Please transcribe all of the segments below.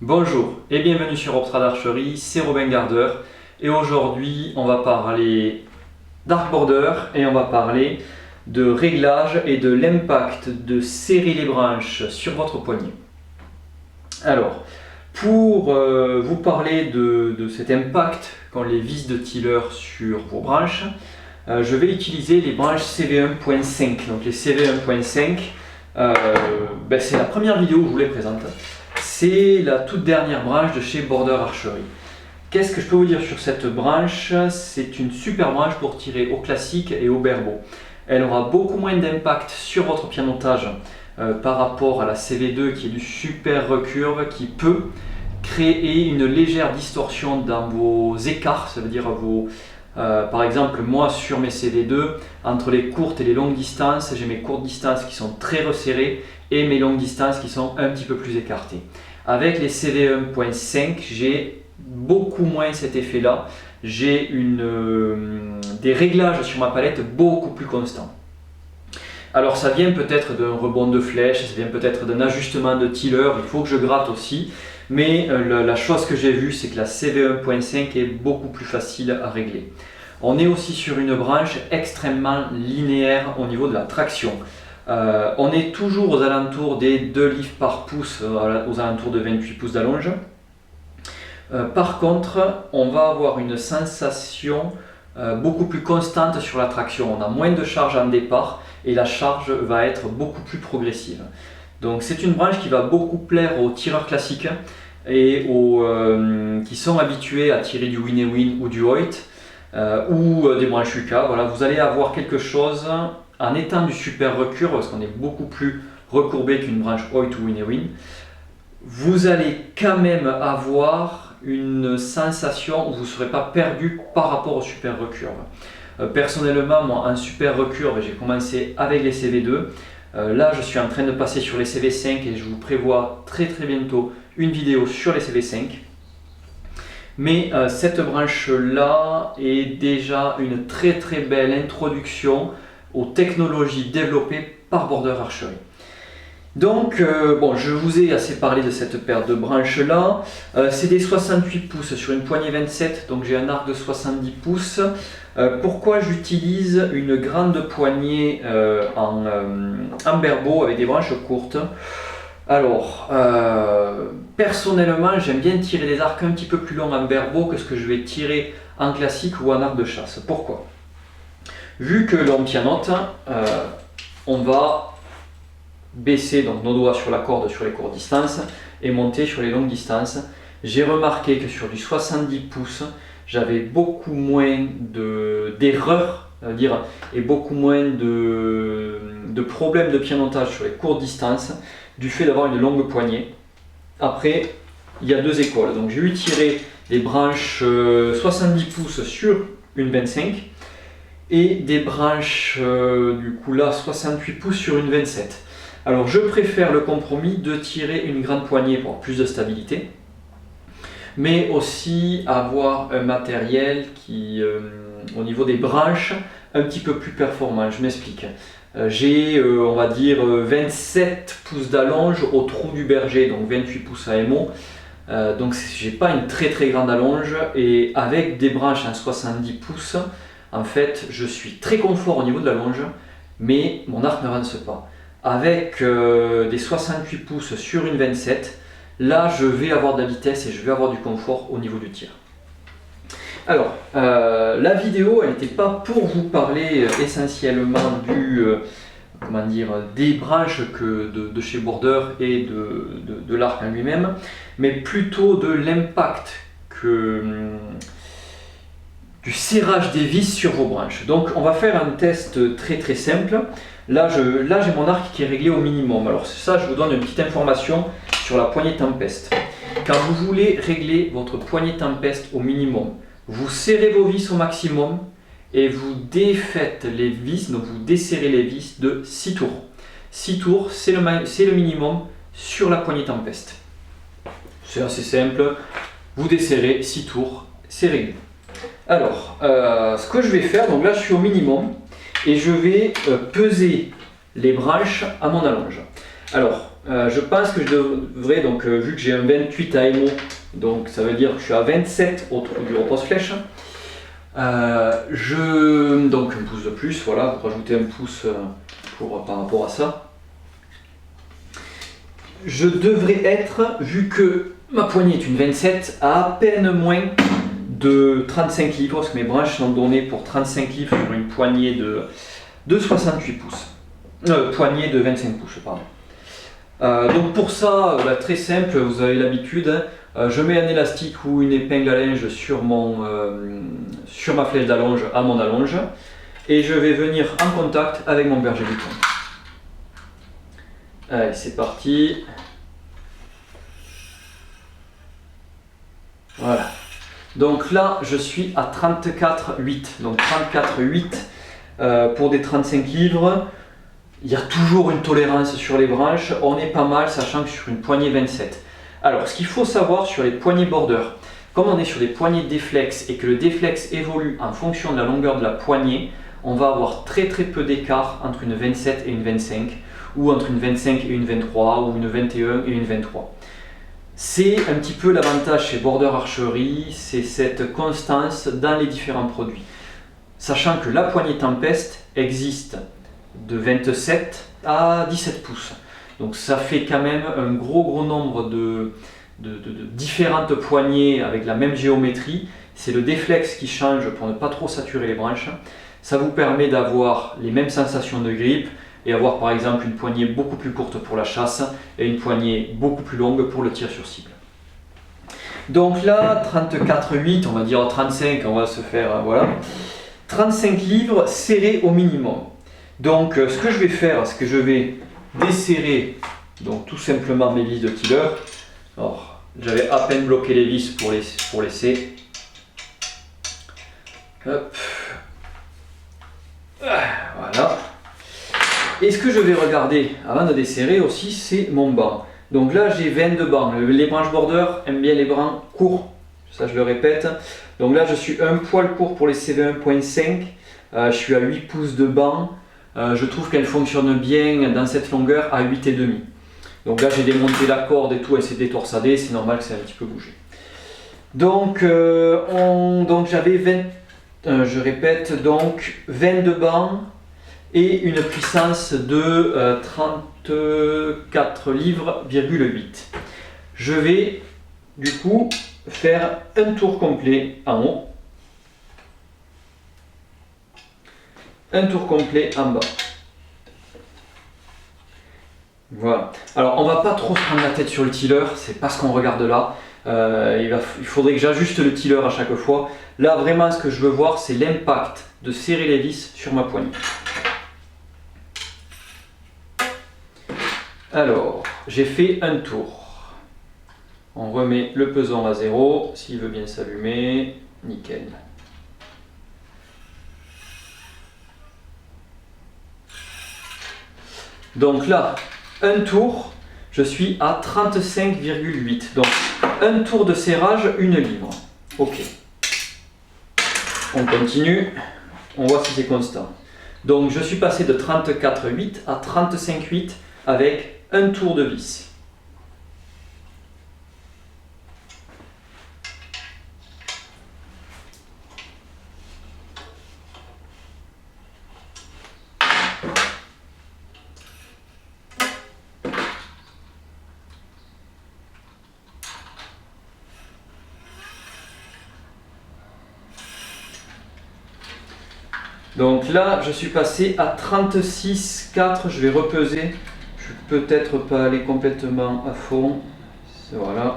Bonjour et bienvenue sur Obstrad Archery, c'est Robin Gardeur et aujourd'hui on va parler d'arc border et on va parler de réglage et de l'impact de serrer les branches sur votre poignet. Alors, pour vous parler de cet impact qu'ont les vis de tiller sur vos branches, je vais utiliser les branches CV1.5. Donc les CV1.5, c'est la première vidéo que je vous les présente. C'est la toute dernière branche de chez Border Archery. Qu'est-ce que je peux vous dire sur cette branche? C'est une super branche pour tirer au classique et au berbeau. Elle aura beaucoup moins d'impact sur votre pianotage par rapport à la CV2 qui est du super recurve, qui peut créer une légère distorsion dans vos écarts, ça veut dire par exemple moi sur mes CV2, entre les courtes et les longues distances, j'ai mes courtes distances qui sont très resserrées et mes longues distances qui sont un petit peu plus écartées. Avec les CV1.5, j'ai beaucoup moins cet effet là, j'ai des réglages sur ma palette beaucoup plus constants. Alors ça vient peut-être d'un rebond de flèche, ça vient peut-être d'un ajustement de tiller, il faut que je gratte aussi, mais la chose que j'ai vue c'est que la CV1.5 est beaucoup plus facile à régler. On est aussi sur une branche extrêmement linéaire au niveau de la traction. On est toujours aux alentours des 2 livres par pouce, aux alentours de 28 pouces d'allonge. Par contre, on va avoir une sensation beaucoup plus constante sur la traction. On a moins de charge en départ et la charge va être beaucoup plus progressive. Donc c'est une branche qui va beaucoup plaire aux tireurs classiques et qui sont habitués à tirer du win-win ou du Hoyt ou des branches UK. Voilà, vous allez avoir quelque chose en étant du super recurve, parce qu'on est beaucoup plus recourbé qu'une branche Hoyt ou win-win. Vous allez quand même avoir une sensation où vous ne serez pas perdu par rapport au super recurve. Personnellement, moi en super recurve, j'ai commencé avec les CV2. Là, je suis en train de passer sur les CV5 et je vous prévois très bientôt une vidéo sur les CV5. Mais cette branche-là est déjà une très belle introduction aux technologies développées par Border Archery. Donc, je vous ai assez parlé de cette paire de branches-là. C'est des 68 pouces sur une poignée 27, donc j'ai un arc de 70 pouces. Pourquoi j'utilise une grande poignée en berbeau avec des branches courtes? Alors, personnellement, j'aime bien tirer des arcs un petit peu plus longs en berbeau que ce que je vais tirer en classique ou en arc de chasse. Pourquoi? Vu que l'on pianote, on va baisser donc nos doigts sur la corde sur les courtes distances et monter sur les longues distances. J'ai remarqué que sur du 70 pouces, j'avais beaucoup moins d'erreurs et beaucoup moins de problèmes de pianotage sur les courtes distances du fait d'avoir une longue poignée. Après, il y a deux écoles. Donc j'ai eu tiré des branches 70 pouces sur une 25 et des branches du coup là 68 pouces sur une 27. Alors je préfère le compromis de tirer une grande poignée pour avoir plus de stabilité, mais aussi avoir un matériel qui, au niveau des branches, un petit peu plus performant. Je m'explique. J'ai, on va dire, 27 pouces d'allonge au trou du berger, donc 28 pouces à émaux. Donc j'ai pas une très grande allonge, et avec des branches en 70 pouces, en fait, je suis très confort au niveau de l'allonge, mais mon arc n'avance pas. Avec des 68 pouces sur une 27, là je vais avoir de la vitesse et je vais avoir du confort au niveau du tir. Alors, la vidéo elle n'était pas pour vous parler essentiellement des branches de chez Border et de l'arc en lui-même, mais plutôt de l'impact du serrage des vis sur vos branches. Donc on va faire un test très simple. Là j'ai mon arc qui est réglé au minimum. Alors ça, je vous donne une petite information sur la poignée tempeste. Quand vous voulez régler votre poignée tempeste au minimum, vous serrez vos vis au maximum et vous défaites les vis, donc vous desserrez les vis de 6 tours. 6 tours, c'est le minimum sur la poignée tempeste. C'est assez simple, vous desserrez 6 tours, c'est réglé. Alors, ce que je vais faire, donc là je suis au minimum et je vais peser les branches à mon allonge. Alors, Je pense que je devrais, donc vu que j'ai un 28 AMO, donc ça veut dire que je suis à 27 au trou du repose-flèche. Donc un pouce de plus, voilà, vous rajoutez un pouce par rapport à ça. Je devrais être, vu que ma poignée est une 27, à peine moins de 35 livres, parce que mes branches sont données pour 35 livres sur une poignée de 68 pouces. Poignée de 25 pouces, pardon. Donc pour ça, très simple, vous avez l'habitude, je mets un élastique ou une épingle à linge sur ma flèche d'allonge à mon allonge, et je vais venir en contact avec mon berger bouton. Allez, c'est parti. Voilà. Donc là, je suis à 34,8. Donc 34,8 pour des 35 livres. Il y a toujours une tolérance sur les branches. On est pas mal, sachant que sur une poignée 27. Alors, ce qu'il faut savoir sur les poignées border, comme on est sur des poignées déflex et que le déflex évolue en fonction de la longueur de la poignée, on va avoir très peu d'écart entre une 27 et une 25, ou entre une 25 et une 23, ou une 21 et une 23. C'est un petit peu l'avantage chez Border Archery, c'est cette constance dans les différents produits. Sachant que la poignée Tempest existe de 27 à 17 pouces. Donc ça fait quand même un gros nombre de différentes poignées avec la même géométrie. C'est le déflex qui change pour ne pas trop saturer les branches. Ça vous permet d'avoir les mêmes sensations de grippe et avoir par exemple une poignée beaucoup plus courte pour la chasse et une poignée beaucoup plus longue pour le tir sur cible. Donc là, 34,8, on va dire 35, on va se faire, voilà. 35 livres serrés au minimum. Donc ce que je vais faire, c'est que je vais desserrer donc tout simplement mes vis de tiller. Alors, j'avais à peine bloqué les vis pour laisser. Hop. Voilà. Et ce que je vais regarder avant de desserrer aussi, c'est mon banc. Donc là, j'ai 22 bancs. Les branches border aiment bien les bancs courts. Ça, je le répète. Donc là, je suis un poil court pour les CV1.5. Je suis à 8 pouces de banc. Je trouve qu'elle fonctionne bien dans cette longueur à 8,5. Donc là, j'ai démonté la corde et tout, elle s'est détorsadée. C'est normal que ça ait un petit peu bougé. Donc, j'avais 20, je répète, donc 22 bancs et une puissance de 34 livres,8. Je vais du coup faire un tour complet en haut, un tour complet en bas. Voilà. Alors on va pas trop se prendre la tête sur le tiller, c'est pas ce qu'on regarde là. Il faudrait que j'ajuste le tiller à chaque fois. Là vraiment ce que je veux voir c'est l'impact de serrer les vis sur ma poignée. Alors j'ai fait un tour. On remet le pesant à 0, s'il veut bien s'allumer, nickel. Donc là, un tour, je suis à 35,8. Donc un tour de serrage, 1 livre. Ok. On continue, on voit si c'est constant. Donc je suis passé de 34,8 à 35,8 avec un tour de vis. Donc là, je suis passé à 36,4, je vais repeser. Je ne vais peut-être pas aller complètement à fond. Voilà.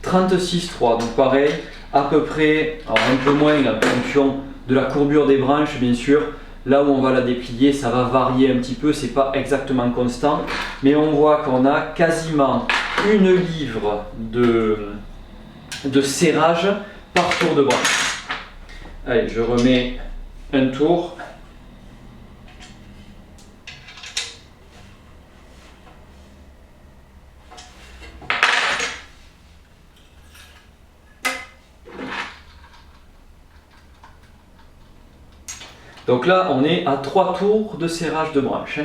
« 36,3, donc pareil, à peu près, alors un peu moins en fonction de la courbure des branches bien sûr. Là où on va la déplier, ça va varier un petit peu, c'est pas exactement constant, mais on voit qu'on a quasiment 1 livre de serrage par tour de branche. Allez, je remets un tour. Donc là, on est à 3 tours de serrage de branche.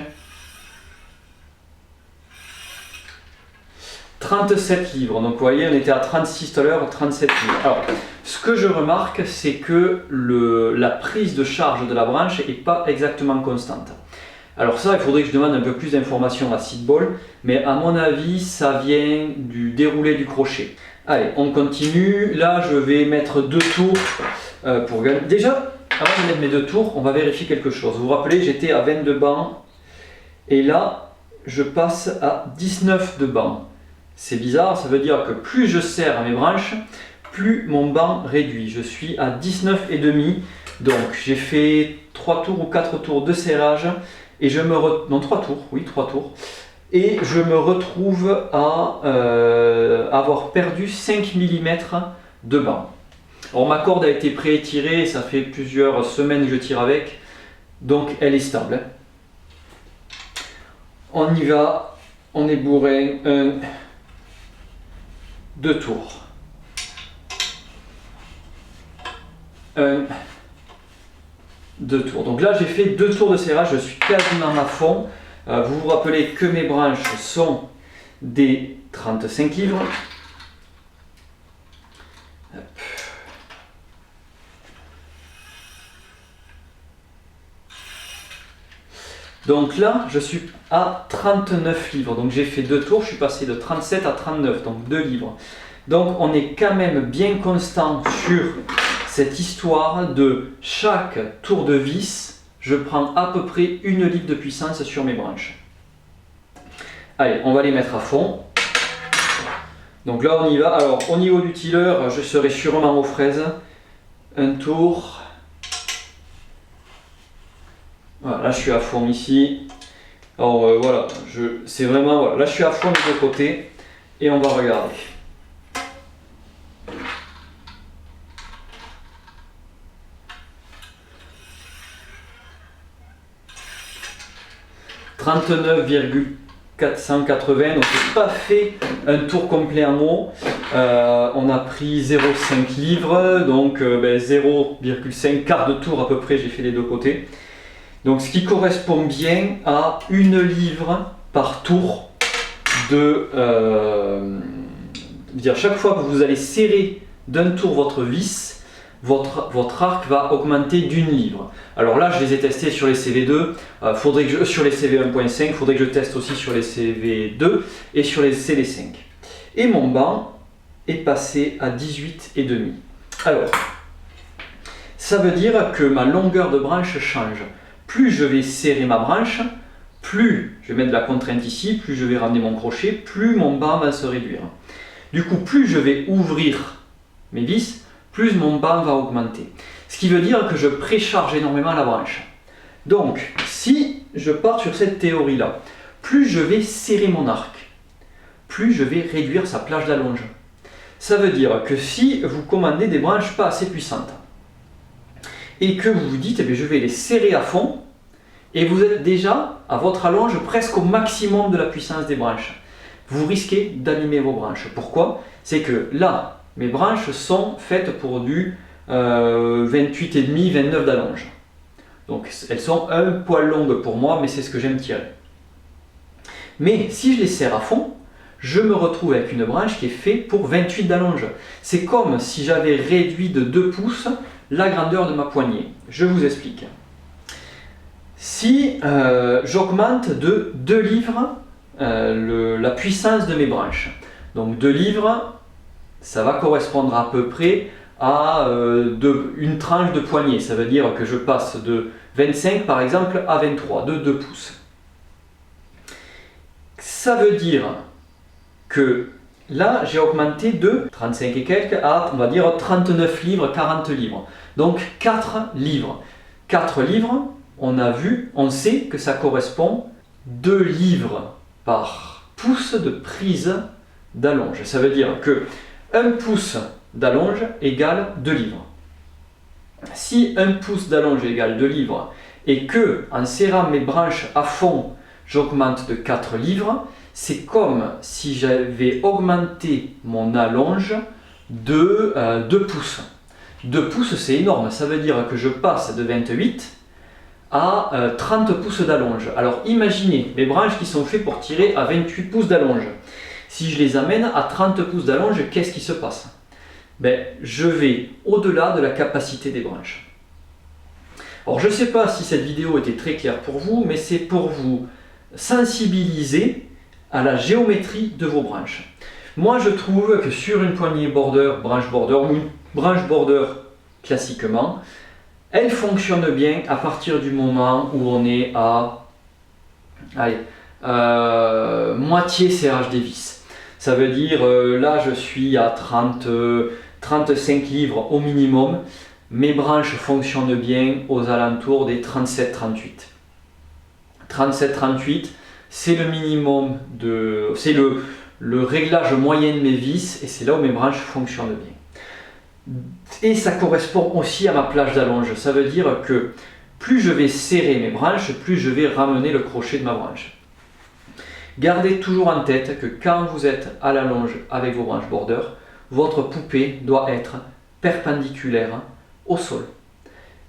37 livres, donc vous voyez, on était à 36 tout à l'heure, 37 livres. Alors, ce que je remarque, c'est que la prise de charge de la branche n'est pas exactement constante. Alors ça, il faudrait que je demande un peu plus d'informations à Seedball, mais à mon avis, ça vient du déroulé du crochet. Allez, on continue. Là, je vais mettre 2 tours pour gagner. Déjà, avant de mettre mes 2 tours, on va vérifier quelque chose. Vous vous rappelez, j'étais à 22 bancs, et là, je passe à 19 de bancs. C'est bizarre, ça veut dire que plus je serre mes branches, plus mon banc réduit. Je suis à 19,5. Donc j'ai fait 3 tours ou 4 tours de serrage et je me non 3 tours, oui 3 tours. Et je me retrouve à avoir perdu 5 mm de banc. Alors ma corde a été pré-étirée, ça fait plusieurs semaines que je tire avec, donc elle est stable. On y va, on est bourré. 2 tours. 1, 2 tours. Donc là, j'ai fait 2 tours de serrage, je suis quasiment à fond. Vous vous rappelez que mes branches sont des 35 livres. Hop. Donc là, je suis à 39 livres. Donc j'ai fait 2 tours, je suis passé de 37 à 39, donc 2 livres. Donc on est quand même bien constant sur cette histoire de chaque tour de vis, je prends à peu près 1 livre de puissance sur mes branches. Allez, on va les mettre à fond. Donc là on y va. Alors au niveau du tiller, je serai sûrement aux fraises. Un tour. Voilà, là je suis à fond ici. Alors voilà, c'est vraiment, voilà, là je suis à fond des deux côtés et on va regarder. « 39,480, donc j'ai pas fait un tour complet en haut. On a pris 0,5 livres, donc 0,5 quart de tour à peu près, j'ai fait les deux côtés. Donc ce qui correspond bien à 1 livre par tour de... dire chaque fois que vous allez serrer d'un tour votre vis, votre arc va augmenter d'1 livre. Alors là, je les ai testés sur les CV2, sur les CV 1.5, il faudrait que je teste aussi sur les CV2 et sur les CV5. Et mon banc est passé à 18,5. Alors, ça veut dire que ma longueur de branche change. Plus je vais serrer ma branche, plus je vais mettre de la contrainte ici, plus je vais ramener mon crochet, plus mon banc va se réduire. Du coup, plus je vais ouvrir mes vis, plus mon banc va augmenter. Ce qui veut dire que je précharge énormément la branche. Donc, si je pars sur cette théorie-là, plus je vais serrer mon arc, plus je vais réduire sa plage d'allonge. Ça veut dire que si vous commandez des branches pas assez puissantes, et que vous vous dites, eh bien, je vais les serrer à fond, et vous êtes déjà à votre allonge presque au maximum de la puissance des branches, vous risquez d'abîmer vos branches. Pourquoi? C'est que là, mes branches sont faites pour du 28,5, 29 d'allonge. Donc elles sont un poil longues pour moi, mais c'est ce que j'aime tirer. Mais si je les serre à fond, je me retrouve avec une branche qui est faite pour 28 d'allonge. C'est comme si j'avais réduit de 2 pouces la grandeur de ma poignée. Je vous explique. Si j'augmente de 2 livres la puissance de mes branches, donc 2 livres, ça va correspondre à peu près à une tranche de poignée. Ça veut dire que je passe de 25 par exemple à 23, de 2 pouces. Ça veut dire que là j'ai augmenté de 35 et quelques à on va dire 39 livres, 40 livres. Donc 4 livres. 4 livres, on a vu, on sait que ça correspond 2 livres par pouce de prise d'allonge. Ça veut dire que 1 pouce d'allonge égale 2 livres. Si 1 pouce d'allonge égale 2 livres et que en serrant mes branches à fond, j'augmente de 4 livres, c'est comme si j'avais augmenté mon allonge de 2 pouces. 2 pouces, c'est énorme. Ça veut dire que je passe de 28 à 30 pouces d'allonge. Alors imaginez mes branches qui sont faites pour tirer à 28 pouces d'allonge. Si je les amène à 30 pouces d'allonge, qu'est-ce qui se passe? Je vais au-delà de la capacité des branches. Alors je ne sais pas si cette vidéo était très claire pour vous, mais c'est pour vous sensibiliser à la géométrie de vos branches. Moi je trouve que sur une poignée border, branche border ou une branche border classiquement, elle fonctionne bien à partir du moment où on est à moitié serrage des vis. Ça veut dire là je suis à 35 livres au minimum. Mes branches fonctionnent bien aux alentours des 37-38. 37-38, c'est le minimum, c'est le réglage moyen de mes vis et c'est là où mes branches fonctionnent bien. Et ça correspond aussi à ma plage d'allonge. Ça veut dire que plus je vais serrer mes branches, plus je vais ramener le crochet de ma branche. Gardez toujours en tête que quand vous êtes à l'allonge avec vos branches border, votre poupée doit être perpendiculaire au sol.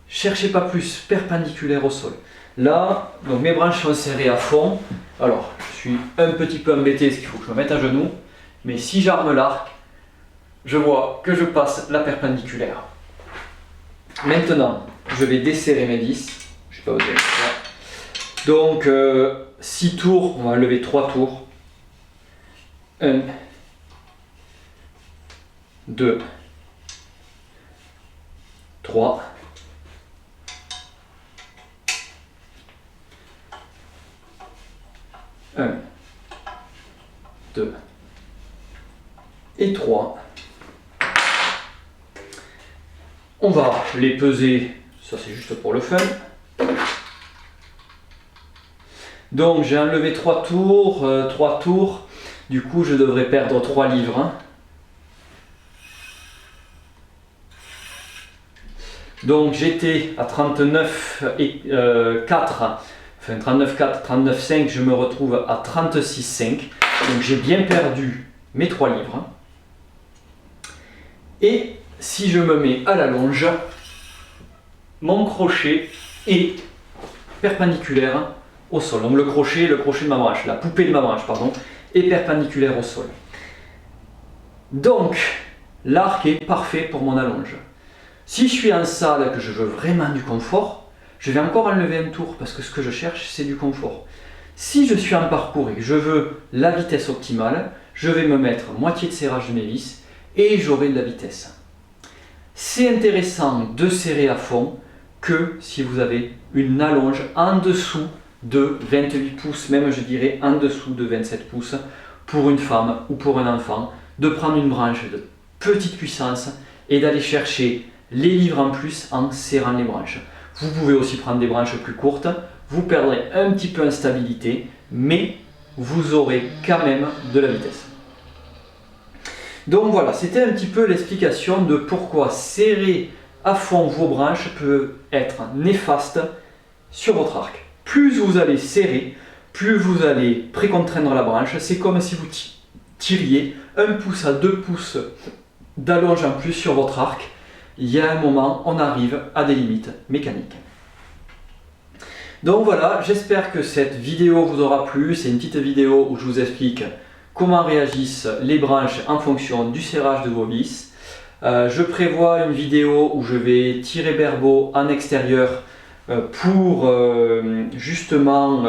Cherchez pas plus, perpendiculaire au sol. Là, donc mes branches sont serrées à fond. Alors, je suis un petit peu embêté parce qu'il faut que je me mette à genoux. Mais si j'arme l'arc, je vois que je passe la perpendiculaire. Maintenant, je vais desserrer mes vis. Je sais pas où c'est. Donc, 6 tours, on va lever 3 tours. 1, 2, 3. 1, 2 et 3. On va les peser, ça c'est juste pour le fun. Donc j'ai enlevé 3 tours, du coup je devrais perdre 3 livres. Hein. Donc j'étais à 39 et 4, enfin 39,4, 39,5, je me retrouve à 36,5. Donc j'ai bien perdu mes 3 livres. Et si je me mets à la longe, mon crochet est perpendiculaire au sol. Donc le crochet de ma branche, la poupée de ma branche, pardon, est perpendiculaire au sol. Donc l'arc est parfait pour mon allonge. Si je suis en salle, que je veux vraiment du confort, je vais encore enlever un tour parce que ce que je cherche, c'est du confort. Si je suis en parcours et que je veux la vitesse optimale, je vais me mettre moitié de serrage de mes vis et j'aurai de la vitesse. C'est intéressant de serrer à fond que si vous avez une allonge en dessous de 28 pouces, même je dirais en dessous de 27 pouces, pour une femme ou pour un enfant, de prendre une branche de petite puissance et d'aller chercher les livres en plus en serrant les branches. Vous pouvez aussi prendre des branches plus courtes, vous perdrez un petit peu en stabilité, mais vous aurez quand même de la vitesse. Donc voilà, c'était un petit peu l'explication de pourquoi serrer à fond vos branches peut être néfaste sur votre arc. Plus vous allez serrer, plus vous allez précontraindre la branche. C'est comme si vous tiriez 1 pouce à 2 pouces d'allonge en plus sur votre arc. Il y a un moment, on arrive à des limites mécaniques. Donc voilà, j'espère que cette vidéo vous aura plu. C'est une petite vidéo où je vous explique comment réagissent les branches en fonction du serrage de vos vis. Je prévois une vidéo où je vais tirer berbeau en extérieur pour justement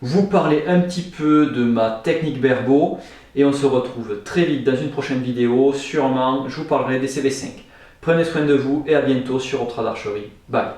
vous parler un petit peu de ma technique berbeau. Et on se retrouve très vite dans une prochaine vidéo. Sûrement, je vous parlerai des CB5. Prenez soin de vous et à bientôt sur Optra d'Archerie. Bye.